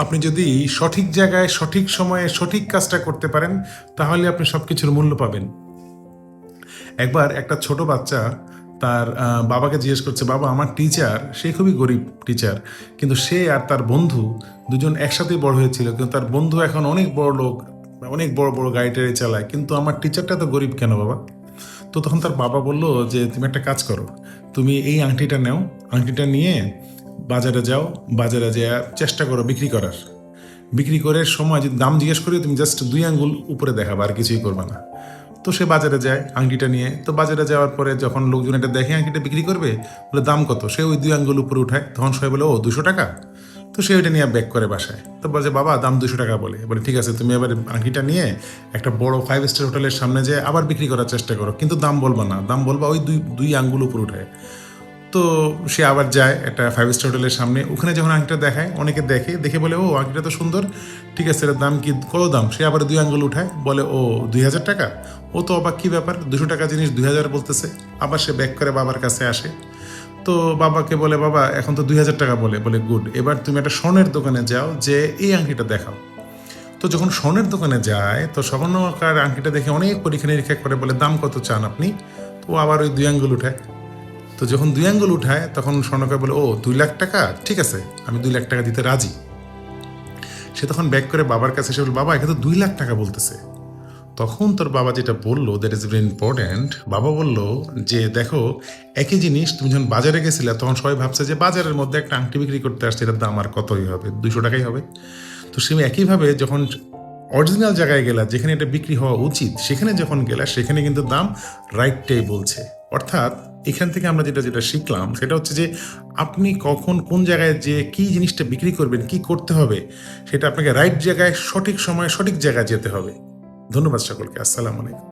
আপনি যদি সঠিক জায়গায় সঠিক সময়ে সঠিক কাজটা করতে পারেন তাহলে আপনি সবকিছুর মূল্য পাবেন। একবার একটা ছোট বাচ্চা তার বাবাকে জিজ্ঞেস করছে, বাবা আমার টিচার, সে খুবই গরিব টিচার, কিন্তু সে আর তার বন্ধু দুজন একসাথেই বড় হয়েছিল, কিন্তু তার বন্ধু এখন অনেক বড় লোক, অনেক বড় বড় গাড়ি টাড়ি চালায়, কিন্তু আমার টিচারটা তো গরিব কেন বাবা? তো তখন তার বাবা বলল যে তুমি একটা কাজ করো, তুমি এই আংটিটা নাও, আংটিটা নিয়ে বাজারে যাও, বাজারে যেয়ে চেষ্টা করো বিক্রি করার। বিক্রি করার সময় যদি দাম জিজ্ঞেস করি তুমি জাস্ট 2 আঙ্গুল উপরে দেখাবা, আর কিছুই করবে না। তো সে বাজারে যায় আংটিটা নিয়ে। তো বাজারে যাওয়ার পরে যখন লোকজন এটা দেখে আংটিটা বিক্রি করবে, বলে দাম কত, সে ওই 2 আঙ্গুল উপরে উঠায়। তখন সবাই বলে ও 200 টাকা। তো সে ওইটা নিয়ে ব্যাক করে বাসায়। তো বলছে বাবা দাম 200 টাকা, বলে ঠিক আছে, তুমি এবার আংটিটা নিয়ে একটা বড় 5 স্টার হোটেলের সামনে যেয়ে আবার বিক্রি করার চেষ্টা করো, কিন্তু দাম বলবা না, দাম বলবা ওই দুই দুই আঙ্গুল উপরে উঠায়। তো সে আবার যায় একটা 5 স্টার হোটেলের সামনে, ওখানে যখন আংটিটা দেখায়, অনেকে দেখে, দেখে বলে ও আংটিটা তো সুন্দর, ঠিক আছে এটার দাম কি, কত দাম? সে আবার 2 আঙ্গুল উঠায়, বলে ও 2000 টাকা। ও তো অবাক, কী ব্যাপার, 200 টাকা জিনিস 2000 বলতেছে। আবার সে ব্যাক করে বাবার কাছে আসে। তো বাবাকে বলে বাবা এখন তো 2000 টাকা বলে গুড, এবার তুমি একটা স্বর্ণের দোকানে যাও, যে এই আংটিটা দেখাও। তো যখন স্বর্ণের দোকানে যায়, তো স্বর্ণকার আংটিটা দেখে অনেক পরীক্ষা নিরীক্ষা করে, বলে দাম কত চান আপনি? তো আবার ওই 2 আঙ্গুল উঠায়। তো যখন 2 আঙ্গুল উঠায় তখন স্বর্ণকার বলে ও 2 লাখ টাকা, ঠিক আছে আমি 2 লাখ টাকা দিতে রাজি। সে তখন ব্যাক করে বাবার কাছে এসে বলে বাবা এটা তো 2 লাখ টাকা বলতেছে। তখন তোর বাবা যেটা বললো, দ্যাট ইজ ভেরি ইম্পর্ট্যান্ট, বাবা বলল যে দেখো, একই জিনিস তুমি যখন বাজারে গেছিলে তখন সবাই ভাবছে যে বাজারের মধ্যে একটা আংটি বিক্রি করতে আসছে, এটার দাম আর কতই হবে, 200 টাকাই হবে। তো সে একইভাবে যখন অরিজিনাল জায়গায় গেলা, যেখানে এটা বিক্রি হওয়া উচিত, সেখানে যখন গেলা, সেখানে কিন্তু দাম রাইটটাই বলছে। অর্থাৎ এখান থেকে আমরা যেটা যেটা শিখলাম সেটা হচ্ছে যে আপনি কখন কোন জায়গায় যে কী জিনিসটা বিক্রি করবেন, কি করতে হবে, সেটা আপনাকে রাইট জায়গায় সঠিক সময়ে সঠিক জায়গায় যেতে হবে। ধন্যবাদ সকলকে। আসসালামু আলাইকুম।